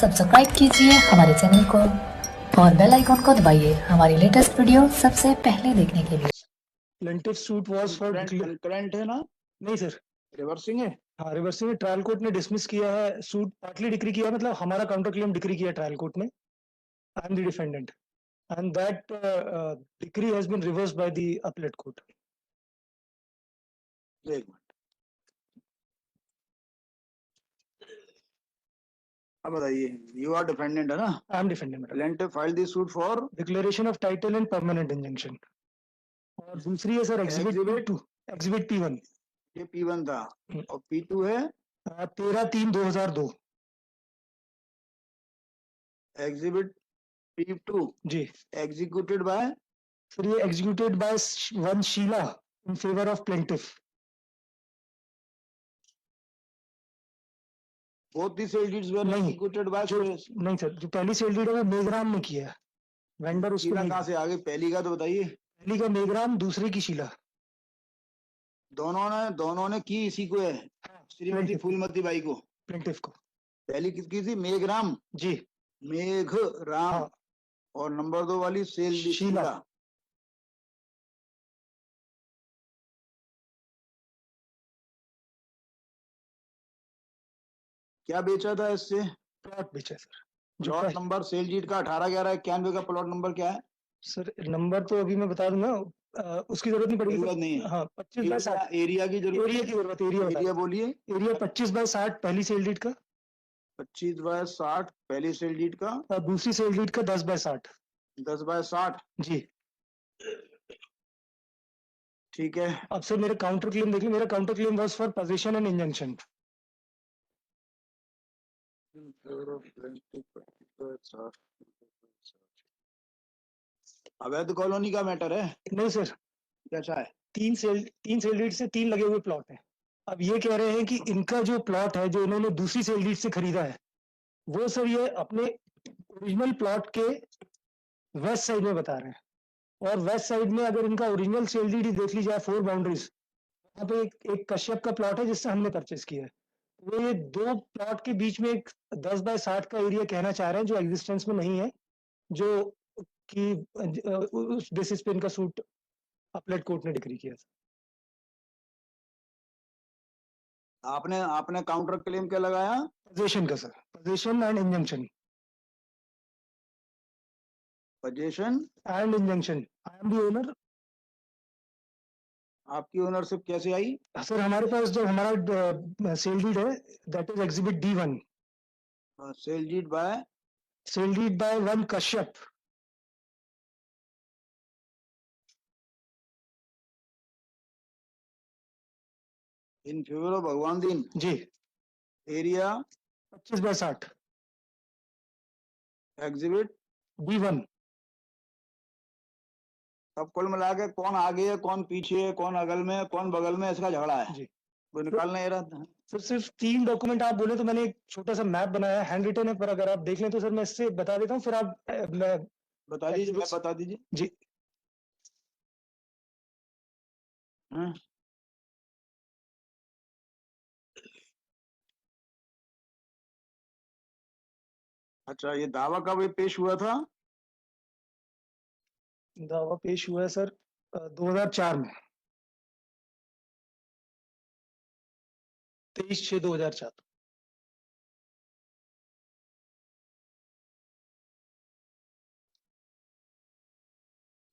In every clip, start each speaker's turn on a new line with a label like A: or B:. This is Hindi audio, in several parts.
A: सब्सक्राइब कीजिए हमारे चैनल को और बेल आइकॉन को दबाइए हमारी लेटेस्ट वीडियो सबसे पहले देखने के लिए।
B: Plaintiff suit was for
C: current है ना,
B: नहीं सर,
C: रिवर्सिंग है।
B: हाँ रिवर्सिंग में ट्रायल कोर्ट ने डिसमिस किया है, सूट पार्टली डिक्री किया, मतलब हमारा काउंटर क्लेम डिक्री किया ट्रायल कोर्ट ने। I am the defendant and that decree has been reversed by the appellate court.
C: एक मिनट, अब बताइए, यू आर डिफेंडेंट है ना?
B: I am defendant.
C: Plaintiff file the suit for
B: declaration of title and permanent injunction. और दूसरी है सर एग्जिबिट 2, एग्जिबिट P1।
C: ये P1 था और P2 है
B: 13/3/2002।
C: एग्जिबिट P2
B: जी
C: एग्जीक्यूटेड बाय
B: सर, ये executed by one Sheela in favour of plaintiff.
C: Both the sale deeds were
B: नहीं,
C: एग्जीक्यूटेड बाय
B: नहीं सर, जो पहली सेल डीड है वो मेग्राम ने किया है, वेंडर उसको
C: शीला
B: नहीं।
C: कहाँ से आ गई? पहली का तो बताइए।
B: पहली का मेग्राम, दूसरी की शीला।
C: दोनों ने की इसी को है, श्रीमती फूलमती बाई को,
B: प्लेंटिव को।
C: पहली किसकी थी? मेघराम
B: जी,
C: मेघराम।
B: हाँ।
C: और नंबर 2 वाली सेल दी
B: शीला।
C: शीला। क्या बेचा था इससे?
B: प्लॉट बेचा sir.
C: Plot number sale deed का 18/11/91 का प्लॉट नंबर क्या है?
B: सर नंबर तो अभी मैं बता दूंगा, उसकी जरूरत नहीं पड़ेगी।
C: जरूरत नहीं है।
B: हाँ, 25/60
C: एरिया की जरूरत,
B: एरिया की जरूरत। एरिया
C: बोलिए।
B: एरिया 25/60 पहली सेल डीड का,
C: 25/60 पहली सेल डीड का,
B: और दूसरी सेल डीड का 10/60।
C: 10/60।
B: जी
C: ठीक है।
B: अब सर मेरे काउंटर क्लेम देखिए, मेरा counter claim was for position and injunction.
C: अवैध कॉलोनी का मैटर है?
B: नहीं सर,
C: क्या है?
B: तीन सेल डीड से 3 लगे हुए प्लॉट हैं। अब ये कह रहे हैं कि इनका जो प्लॉट है जो इन्होंने दूसरी सेल डीड से खरीदा है, वो सर ये अपने ओरिजिनल प्लॉट के वेस्ट साइड में बता रहे हैं। और वेस्ट साइड में अगर इनका ओरिजिनल सेल डीड देख ली जाए, 4 बाउंड्रीज, वहाँ पे एक कश्यप का प्लॉट है जिससे हमने परचेस किया है। वो ये 2 प्लॉट के बीच में एक 10/60 का एरिया कहना चाह रहे हैं जो एग्जिस्टेंस में नहीं है, जो कि उस बेसिस पे इनका सूट अपीलेट कोर्ट ने डिक्री किया था।
C: आपने काउंटर क्लेम क्या लगाया?
B: पोजीशन का sir, possession and injunction.
C: Possession
B: and injunction, I am the owner.
C: आपकी ओनरशिप कैसे आई?
B: सर हमारे पास जो हमारा सेल डीड है, that is exhibit D1।
C: Sale deed
B: by one Kashyap.
C: In favour of Bhagwan Deen.
B: जी,
C: एरिया
B: 25/60,
C: एग्जिबिट
B: D1।
C: सब कुल मिला के कौन आगे है, कौन पीछे है, कौन अगल में है, कौन बगल में है, इसका झगड़ा है
B: जी,
C: वो निकालना ये रहा।
B: सर सिर्फ 3 डॉक्यूमेंट आप बोले तो मैंने एक छोटा सा मैप बनाया है, हैंड रिटन है, पर अगर आप देख लें तो सर मैं इससे बता देता हूँ, फिर आप मैं
C: बता दीजिए, मैं बता दीजिए।
B: जी।
C: हाँ? अच्छा, ये दावा कब पेश हुआ था?
B: दावा पेश हुआ है सर 2004 में, 23/6/2004।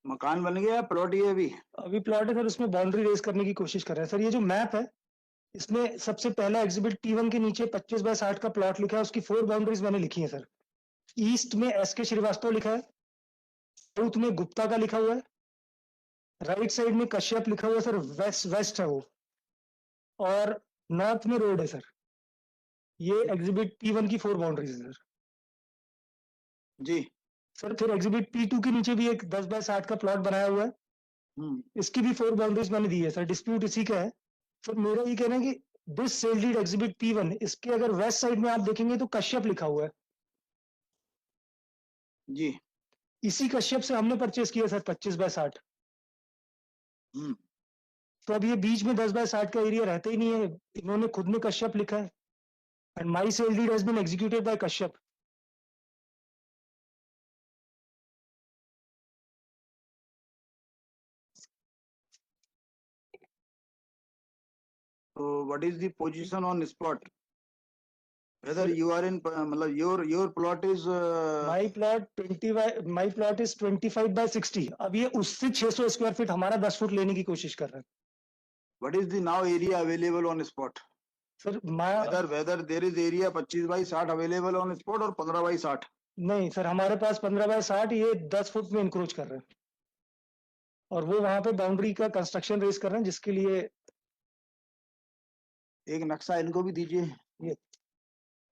C: मकान बन गया, प्लॉट ये
B: अभी प्लॉट है सर, उसमें बाउंड्री रेज करने की कोशिश कर रहे हैं सर। ये जो मैप है, इसमें सबसे पहला एग्जिबिट T1 के नीचे 25/60 का प्लॉट लिखा है, उसकी 4 बाउंड्रीज मैंने लिखी है सर। ईस्ट में SK श्रीवास्तव लिखा है, साउथ में गुप्ता का लिखा हुआ है, राइट साइड में कश्यप लिखा हुआ है सर, वेस्ट है वो, और नॉर्थ में रोड है सर। ये एग्जिबिट P1 की 4 बाउंड्रीज है सर।
C: जी
B: सर फिर एग्जिबिट P2 के नीचे भी एक 10/60 का प्लॉट बनाया हुआ है, इसकी भी 4 बाउंड्रीज मैंने दी है सर। डिस्प्यूट इसी का है सर। मेरा ये कहना है कि this sale deed exhibit P1, इसके अगर वेस्ट साइड में आप देखेंगे तो कश्यप लिखा हुआ है
C: जी।
B: इसी कश्यप से हमने परचेस किया सर 25/60। तो अब ये बीच में 10/60 का एरिया रहता ही नहीं है, इन्होंने खुद ने कश्यप लिखा है, and my sale deed has been executed by Kashyap.
C: So what is the position on spot? Whether you are in मतलब your plot is
B: my plot my plot is 25/60। अब ये उससे 600 स्क्वायर फीट हमारा 10 फुट लेने की कोशिश कर रहे हैं।
C: what is the now area available on spot?
B: Sir
C: whether there is area 25/60 available on spot और 15/60?
B: नहीं सर, हमारे पास 15/60 ये 10 फुट में इंक्रोच कर रहे हैं, और वो वहां पे बाउंड्री का कंस्ट्रक्शन रेस कर रहे हैं, जिसके लिए
C: एक नक्शा इनको भी दीजिए।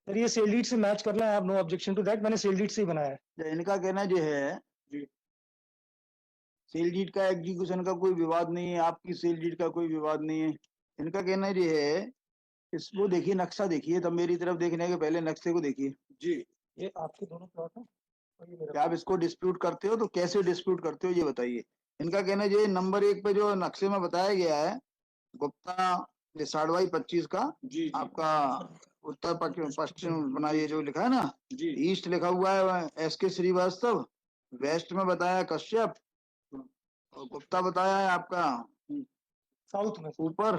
B: सर ये सेल डीड से मैच करना है, I have no objection to that, मैंने सेल डीड से ही बनाया है।
C: इनका कहना जो है सेल डीड का एग्जीक्यूशन का कोई विवाद नहीं है, आपकी सेल डीड का कोई विवाद नहीं है। इनका कहना जो है इसको देखिए, नक्शा देखिए, तब मेरी तरफ देखने के पहले नक्शे को देखिए। जी,
B: ये आपके दोनों प्लॉट हैं और ये मेरा
C: क्या आप इसको डिस्प्यूट करते हो? तो कैसे डिस्प्यूट करते हो ये बताइए। इनका कहना जो नंबर 1 पे जो नक्शे में बताया गया है गुप्ता 60/25 का जी, आपका उत्तर पश्चिम बना, ये जो लिखा है ना जी, ईस्ट लिखा हुआ है SK श्रीवास्तव, वेस्ट में बताया है कश्यप, और गुप्ता बताया है आपका
B: साउथ में
C: ऊपर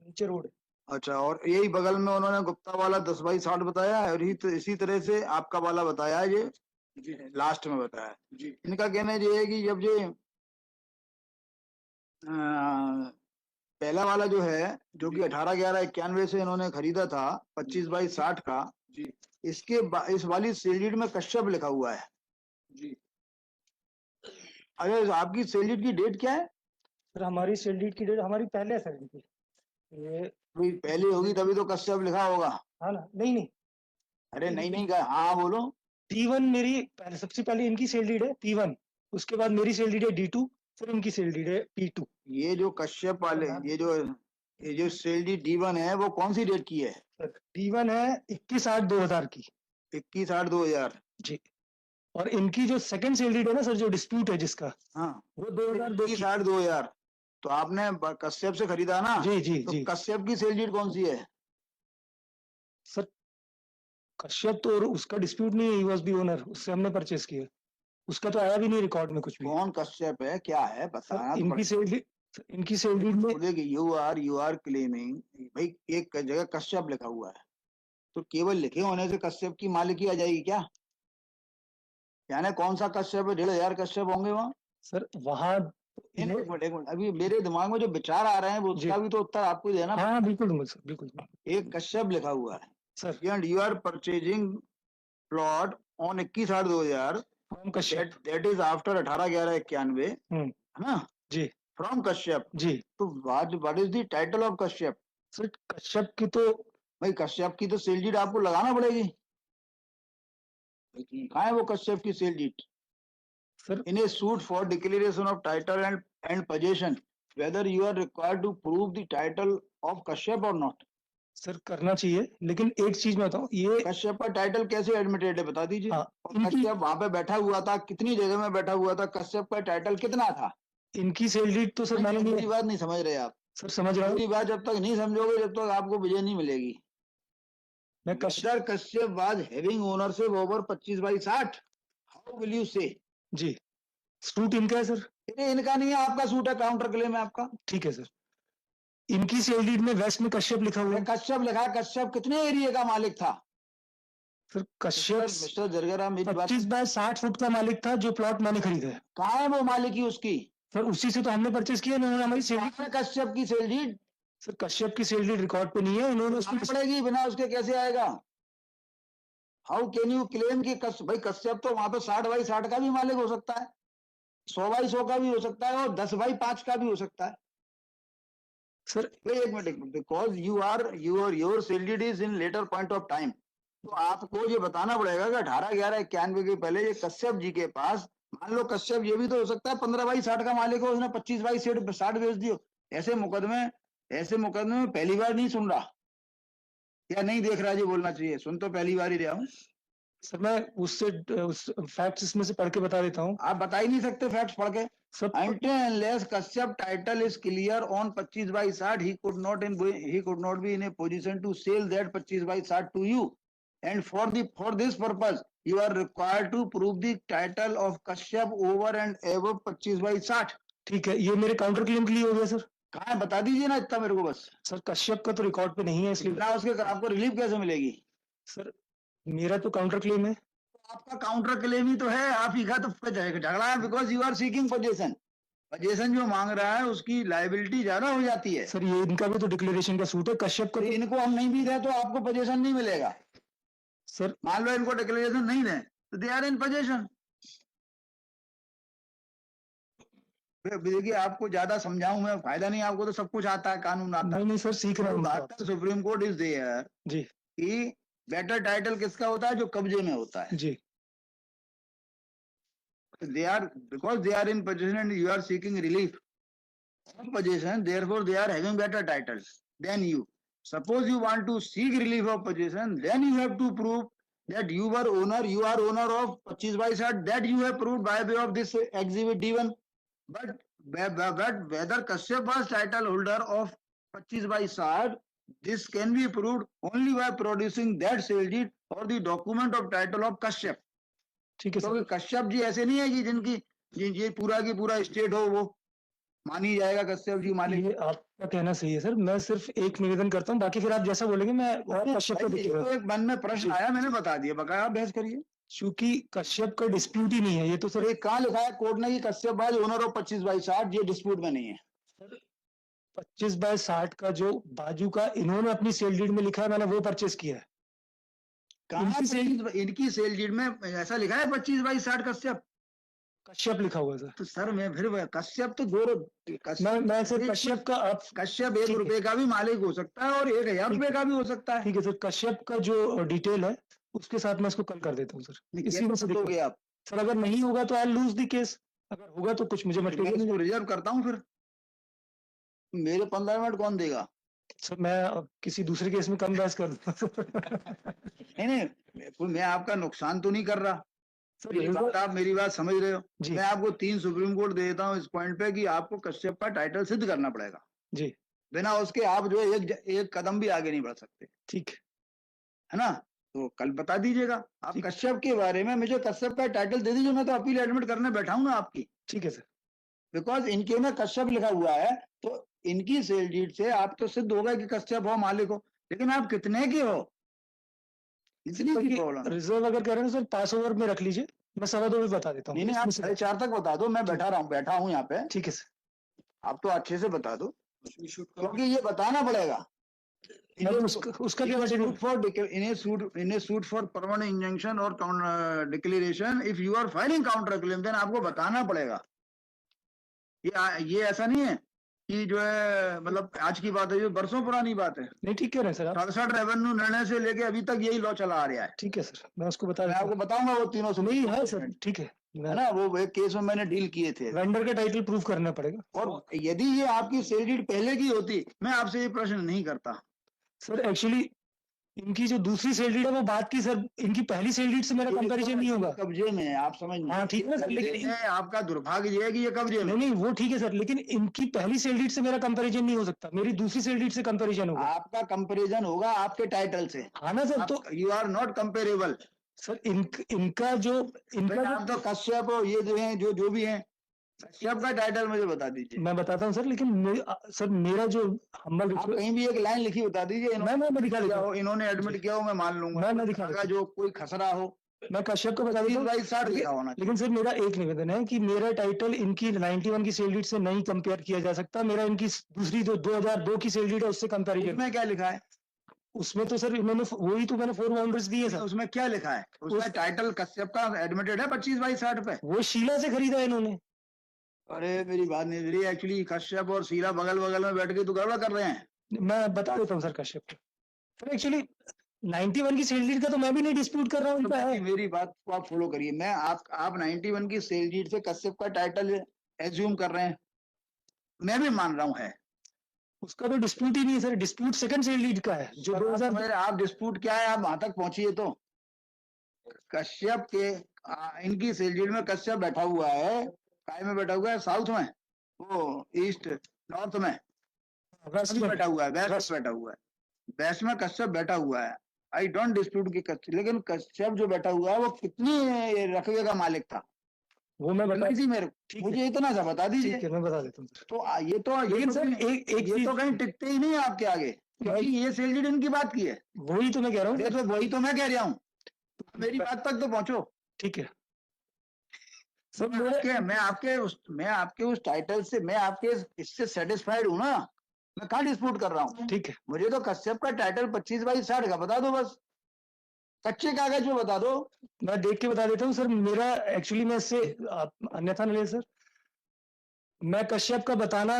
B: नीचे रोड है।
C: अच्छा, और यही बगल में उन्होंने गुप्ता वाला 10/60 बताया है, और इसी तरह से आपका वाला बताया है ये जी, लास्ट में बताया है जी। इनका कहना ये है कि जब ये पहला वाला जो है जो कि 18/11/91 से इन्होंने खरीदा था 25/60 का जी, इसके इस वाली सेल डीड में कश्यप लिखा हुआ है जी। अरे आपकी सेल डीड की डेट क्या है?
B: सर हमारी सेल डीड की डेट हमारी पहले है सर इनकी, ये
C: पहले होगी तभी तो कश्यप लिखा होगा।
B: हाँ ना? नहीं
C: अरे नहीं का हाँ बोलो।
B: T1 मेरी सबसे पहले इनकी सेल डीड है T1, उसके बाद मेरी सेल डीड है D2, फिर इनकी सेल डीड है P2।
C: ये जो कश्यप वाले ये जो सेल डीड D1 है वो कौन सी डेट की है?
B: सर D1 है 21/8/2000 की।
C: 21/8/2000
B: जी, और इनकी जो सेकंड सेल डीड है ना सर, जो डिस्प्यूट है जिसका,
C: हाँ
B: वो 2002 की।
C: 21/8/2000। तो आपने कश्यप से खरीदा ना?
B: जी जी
C: तो
B: जी।
C: कश्यप की सेल डीड कौन सी है?
B: सर कश्यप तो उसका डिस्प्यूट नहीं है, ही वाज द ओनर, उससे हमने परचेस किया, उसका तो आया भी नहीं रिकॉर्ड में कुछ भी।
C: कौन कश्यप है, क्या है बताना तो
B: इनकी सेल डीड में
C: यू आर क्लेमिंग भाई एक जगह कश्यप लिखा हुआ है, तो केवल लिखे होने से कश्यप की मालिकी आ जाएगी क्या? यानी कौन सा कश्यप है? 1500 कश्यप होंगे वहाँ
B: सर। वहाँ
C: एक मिनट अभी मेरे दिमाग में जो विचार आ रहे हैं वो उसका भी तो उत्तर आपको देना।
B: हाँ बिल्कुल सर, बिल्कुल।
C: एक कश्यप लिखा हुआ है
B: sir,
C: and you are purchasing plot on 21/8/2000
B: from Kashyap,
C: that is after 18/11/91 है ना
B: जी,
C: फ्रॉम कश्यप जी। तो what is the title of Kashyap?
B: Sir Kashyap की तो
C: भाई कश्यप की तो सेल डीड आपको लगाना पड़ेगी, कहाँ है वो कश्यप की sale deed?
B: Sir
C: in a suit for declaration of title and possession whether you are required to prove the title of Kashyap or not?
B: Sir करना चाहिए, लेकिन एक चीज मैं बताऊं, ये
C: कश्यप का टाइटल कैसे एडमिटेड है बता दीजिए।
B: हाँ,
C: और कश्यप वहां पे बैठा हुआ था, कितनी जगह में बैठा हुआ था, कश्यप का टाइटल कितना था?
B: इनकी सेल डीड तो सर मैंने
C: मेरी बात नहीं समझ रहे आप।
B: सर समझ रहा हूँ,
C: मेरी बात जब तक नहीं समझोगे जब तक आपको विजय नहीं मिलेगी।
B: मैं
C: Kashyap was having ownership over 25/60, how will you से?
B: जी, सूट इनका है सर।
C: इनका नहीं है, आपका सूट है, काउंटर क्लेम है आपका।
B: ठीक है सर। इनकी सेल डीड में वेस्ट में कश्यप लिखा हुआ है।
C: कश्यप लिखा है, कश्यप कितने एरिया का मालिक था?
B: सर कश्यप
C: मिस्टर जरगरा मेरी बात
B: 25/60 फुट का मालिक था, जो प्लॉट मैंने खरीदा है।
C: कहाँ है वो मालिकी उसकी?
B: सर उसी से तो हमने परचेस किया, इन्होंने हमारी सेल
C: डीड। कश्यप की सेल डीड?
B: सर कश्यप की सेल डीड रिकॉर्ड पे नहीं है, इन्होंने उसमें
C: पड़ेगी, बिना उसके कैसे आएगा? हाउ कैन यू क्लेम कि भाई कश्यप तो वहां पे 60/60 का भी मालिक हो सकता है, 100/100 का भी हो सकता है, और 10/5 का भी हो सकता है। सर एक minute, because your sale deed is in later point of time, तो आपको ये बताना पड़ेगा कि 18/11/91 के पहले ये कश्यप जी के पास, मान लो कश्यप ये भी तो हो सकता है 15/60 का मालिक हो, उसने 25/60 बेच दियो। ऐसे मुकदमे में पहली बार नहीं सुन रहा या नहीं देख रहा, जी बोलना चाहिए, सुन तो पहली बार ही रहा हूँ।
B: सर मैं उस फैक्ट्स इसमें से पढ़ के बता देता हूँ।
C: आप बता ही नहीं सकते फैक्ट्स पढ़ के। Unless Kashyap title is clear on 25/60, he could not be in a position to sell that 25/60 to you, and for this purpose you are required to prove the title of Kashyap over and above 25/60।
B: ठीक है, ये मेरे काउंटर क्लेम के लिए हो गया सर।
C: कहाँ है बता दीजिए ना इतना मेरे को बस।
B: सर कश्यप का तो रिकॉर्ड पे नहीं है इसलिए।
C: ना उसके आपको रिलीफ कैसे मिलेगी?
B: सर मेरा तो काउंटर क्लेम है।
C: आपका काउंटर क्लेम ही तो है, आप ही का तो झगड़ा है, because you are seeking possession. Possession जो मांग रहा है उसकी लाइबिलिटी ज्यादा हो जाती है।
B: सर ये इनका भी तो डिक्लेरेशन का सूट है, कश्यप का
C: तो इनको हम नहीं भी दें तो आपको पोजीशन नहीं मिलेगा।
B: सर
C: मान लो इनको डिक्लेरेशन नहीं दें तो दे आर इन पोजीशन। देखिए आपको ज्यादा समझाऊं मैं फायदा नहीं, आपको तो सब कुछ आता है, कानून आता है।
B: नहीं सर सीख रहा हूँ
C: बात सुप्रीम कोर्ट इज देयर
B: जी
C: कि बेटर टाइटल किसका होता है? जो कब्जे में होता है।
B: जी।
C: they are because they are in possession and you are seeking relief of possession, therefore they are having better titles than you. Suppose you want to seek relief of possession, then you have to prove that you are owner of 25/60, that you have proved by way of this exhibit D1. But whether Kashyap was title holder of 25/60, this can be proved only by producing that sale deed or the document of title of Kashyap.
B: ठीक है
C: क्योंकि कश्यप जी ऐसे नहीं है कि जिनकी ये पूरा की पूरा स्टेट हो वो मानी जाएगा कश्यप जी मालिक।
B: ये आपका कहना सही है सर, मैं सिर्फ एक निवेदन करता हूँ, बाकी फिर आप जैसा बोलेंगे मैं कश्यप का
C: तो एक मन में प्रश्न आया, मैंने बता दिया, बकाया बहस करिए।
B: क्योंकि कश्यप का डिस्प्यूट ही नहीं है ये तो सर।
C: कहाँ लिखा है कोर्ट ने कि कश्यप भाई ओनर ऑफ 25/60? ये डिस्प्यूट में नहीं है।
B: 25/60 का जो बाजू का इन्होंने अपनी सेल डीड में लिखा है, मैंने वो परचेस किया है।
C: इनकी सेल डीड में ऐसा लिखा है 25/60 कश्यप?
B: कश्यप लिखा हुआ है सर।
C: तो सर मैं फिर कश्यप तो दो
B: मैं सर कश्यप का आप
C: कश्यप 1 रुपए का भी मालिक हो सकता है और 1000 रुपए का भी हो सकता है।
B: ठीक है सर, कश्यप का जो डिटेल है उसके साथ मैं इसको कल कर देता हूँ सर। इसी में से
C: दोगे आप
B: सर, अगर नहीं होगा तो आई लूज द केस, अगर होगा तो कुछ मुझे मटेरियल
C: रिजर्व करता हूँ। फिर मेरे 15 मिनट कौन देगा?
B: सर मैं किसी दूसरे केस में कम बहस कर दूंगा।
C: नहीं मैं आपका नुकसान तो नहीं कर रहा। आप मेरी बात समझ रहे हो? मैं आपको 3 सुप्रीम कोर्ट दे देता हूँ इस पॉइंट पे कि आपको कश्यप का टाइटल सिद्ध करना पड़ेगा
B: जी।
C: बिना उसके आप जो है एक कदम भी आगे नहीं बढ़ सकते।
B: ठीक
C: है ना? तो कल बता दीजिएगा आप कश्यप के बारे में। मुझे कश्यप का टाइटल दे दीजिए, मैं तो अपील एडमिट करने बैठा हूँ ना आपकी।
B: ठीक है सर।
C: बिकॉज इनके में कश्यप लिखा हुआ है तो इनकी सेल डीड से आप तो सिद्ध होगा कि कश्यप हो मालिक हो, लेकिन आप कितने के हो इतनी की प्रॉब्लम।
B: रिजर्व अगर कह रहे हैं सर पास ओवर में रख लीजिए, मैं 2:15 में बता देता हूँ।
C: नहीं आप 4:30 तक बता दो, मैं बैठा हूँ यहाँ पे।
B: ठीक है सर।
C: आप तो अच्छे से बता दो क्योंकि ये बताना पड़ेगा।
B: उसका क्या material
C: for in suit for permanent injunction और declaration if you are filing counter claim, then आपको बताना पड़ेगा। ये ऐसा नहीं है कि जो है मतलब आज की बात है, ये बरसों पुरानी बात है।
B: नहीं ठीक कह रहे हैं सर आप।
C: 67 रेवेन्यू निर्णय से लेके अभी तक यही लॉ चला आ रहा है।
B: ठीक है सर, मैं उसको बता
C: मैं आपको बताऊंगा वो तीनों से।
B: नहीं है सर, ठीक है
C: ना, वो एक केस में मैंने डील किए थे।
B: वेंडर का टाइटल प्रूफ करना पड़ेगा।
C: और यदि ये आपकी सेल डीड पहले की होती मैं आपसे ये प्रश्न नहीं करता
B: सर। एक्चुअली इनकी जो दूसरी सेल डीड है वो बात की सर, इनकी पहली सेल डीड से मेरा कंपैरिजन नहीं होगा।
C: कब्जे में है, आप समझ।
B: हाँ ठीक है सर, लेकिन
C: आपका दुर्भाग्य ये है कि ये कब्जे में।
B: नहीं वो ठीक है सर, लेकिन इनकी पहली सेल डीड से मेरा कंपैरिजन नहीं हो सकता, मेरी दूसरी सेल डीड से कंपैरिजन होगा।
C: आपका कंपैरिजन होगा आपके टाइटल से।
B: हाँ ना सर, तो
C: you are not comparable
B: sir. इनका
C: आप तो कश्यप हो, ये जो है जो भी है, कश्यप का टाइटल मुझे बता दीजिए।
B: मैं बताता हूँ सर, लेकिन सर मेरा जो हम्बल
C: आप कहीं भी एक लाइन लिखी बता दीजिए।
B: मैं दिखा देता हूँ।
C: इन्होंने एडमिट किया हो मैं मान लूंगा।
B: मैं दिखा देता हूँ।
C: जो कोई खसरा हो
B: मैं कश्यप को बता देता हूँ। लेकिन सर मेरा एक निवेदन है कि मेरा टाइटल इनकी 91 की सेल डीड से नहीं कंपेयर किया जा सकता। मेरा इनकी दूसरी जो 2002 की सेल डीड है उससे कंपेरिजन।
C: उसमें क्या लिखा है?
B: उसमें तो सर इन्होंने वही तो मैंने 4 बाउंड्रीज दिए सर।
C: उसमें क्या लिखा है? उसमें टाइटल कश्यप का एडमिटेड है 25/60 पे।
B: वो शीला से खरीदा इन्होंने।
C: अरे मेरी बात नहीं मेरी, एक्चुअली कश्यप और शीला बगल बगल में बैठ के तो गड़बड़ कर रहे हैं।
B: मैं बता देता हूँ सर कश्यप को। सर एक्चुअली 91 की सेल डीड का तो मैं भी नहीं डिस्प्यूट कर रहा हूँ, इनका है।
C: मेरी बात को आप फॉलो करिए। मैं आप 91 की सेल डीड से कश्यप का टाइटल एज्यूम कर रहे हैं, मैं भी मान रहा हूँ है।
B: उसका तो डिस्प्यूट ही नहीं है sir, dispute second sale deed का है जो 2000।
C: आप डिस्प्यूट क्या है आप वहां तक पहुंचिए। तो कश्यप के इनकी सेल डीड में कश्यप बैठा हुआ है, काय में बैठा हुआ है? साउथ में, वो ईस्ट नॉर्थ में बैठा हुआ है, वेस्ट बैठा हुआ है। वेस्ट में कश्यप बैठा हुआ है। आई डोंट डिस्प्यूट की कश्यप, लेकिन कश्यप जो बैठा हुआ है वो कितनी रकबे का मालिक था?
B: वो मैं बता
C: LIC मेरे
B: ठीक है
C: मुझे इतना सा बता
B: ठीक
C: दीजिए।
B: है मैं बता देता हूँ सर।
C: तो ये तो
B: लेकिन सर एक
C: ये
B: चीज
C: तो कहीं टिकते ही नहीं है आपके आगे, क्योंकि ये सेल डीड इनकी बात की है।
B: वही तो मैं कह रहा
C: अरे
B: हूँ।
C: तो वही तो मैं कह रहा हूँ, मेरी बात तक तो पहुंचो।
B: ठीक है सर
C: मैं आपके उस टाइटल से, मैं आपके इससे सेटिस्फाइड हूं ना, मैं कहाँ डिस्प्यूट कर रहा हूँ।
B: ठीक है
C: मुझे तो कश्यप का टाइटल 25/60 का बता दो बस, कच्चे कागज में बता दो।
B: मैं देख के बता देता हूँ सर। मेरा एक्चुअली मैं इससे अन्यथा न ले सर। मैं कश्यप का बताना,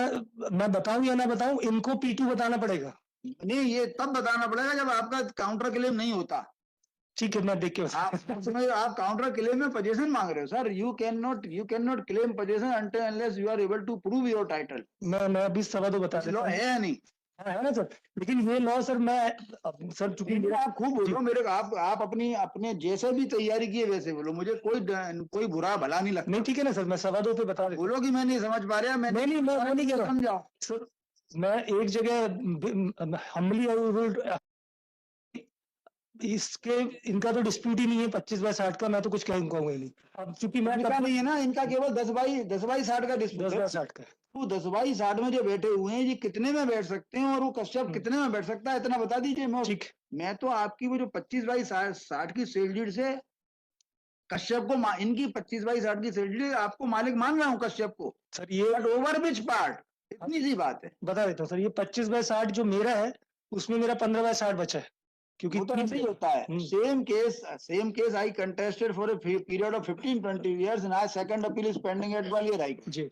B: मैं बताऊं या ना बताऊं, इनको P2 बताना पड़ेगा।
C: नहीं, ये तब बताना पड़ेगा जब आपका काउंटर क्लेम नहीं होता।
B: ठीक है मैं देख के बता
C: आप उसमें आप काउंटर क्लेम में पोजीशन मांग रहे हो sir. You can not claim position until unless you are able to prove your title।
B: मैं अभी सवा दो बता
C: कुछ
B: देता
C: लॉ
B: हूँ।
C: है या नहीं?
B: हाँ है ना सर, लेकिन ये लॉ सर मैं सर चूंकि
C: नहीं,
B: मेरा
C: आप खूब बोलो मेरे को, आप अपनी अपने जैसे भी तैयारी किए वैसे बोलो, मुझे कोई बुरा भला नहीं लगता।
B: नहीं ठीक है ना सर, मैं सवा दो पे बता देता हूँ।
C: बोलो कि मैं नहीं समझ पा रहा, मैं
B: नहीं मैं वो नहीं कह रहा हूँ
C: समझाओ।
B: सर। मैं एक जगह हम्बली इसके इनका तो डिस्प्यूट ही नहीं है 25/60 का, मैं तो कुछ कहूंगा ही नहीं। अब चूंकि मैं
C: इनका नहीं है ना, इनका केवल 10/60 का डिस्प्यूट है।
B: 10/60 का है।
C: वो 10/60 में जो बैठे हुए हैं, ये कितने में बैठ सकते हैं और वो कश्यप कितने में बैठ सकता है, इतना बता दीजिए।
B: ठीक
C: मैं तो आपकी वो जो 25/60 की सेल डीड से कश्यप को इनकी 25/60 की सेल डीड आपको मालिक मान रहा हूँ कश्यप को,
B: सर ये
C: बट ओवर विच पार्ट, इतनी सी बात है।
B: बता देता हूँ सर। ये 25/60 जो मेरा है उसमें मेरा 15/60 बचा है, क्योंकि
C: वो तो ऐसे ही होता है। Same case I contested for a period of 15-20 years and I second appeal is pending at Gwalior High Court।
B: Ji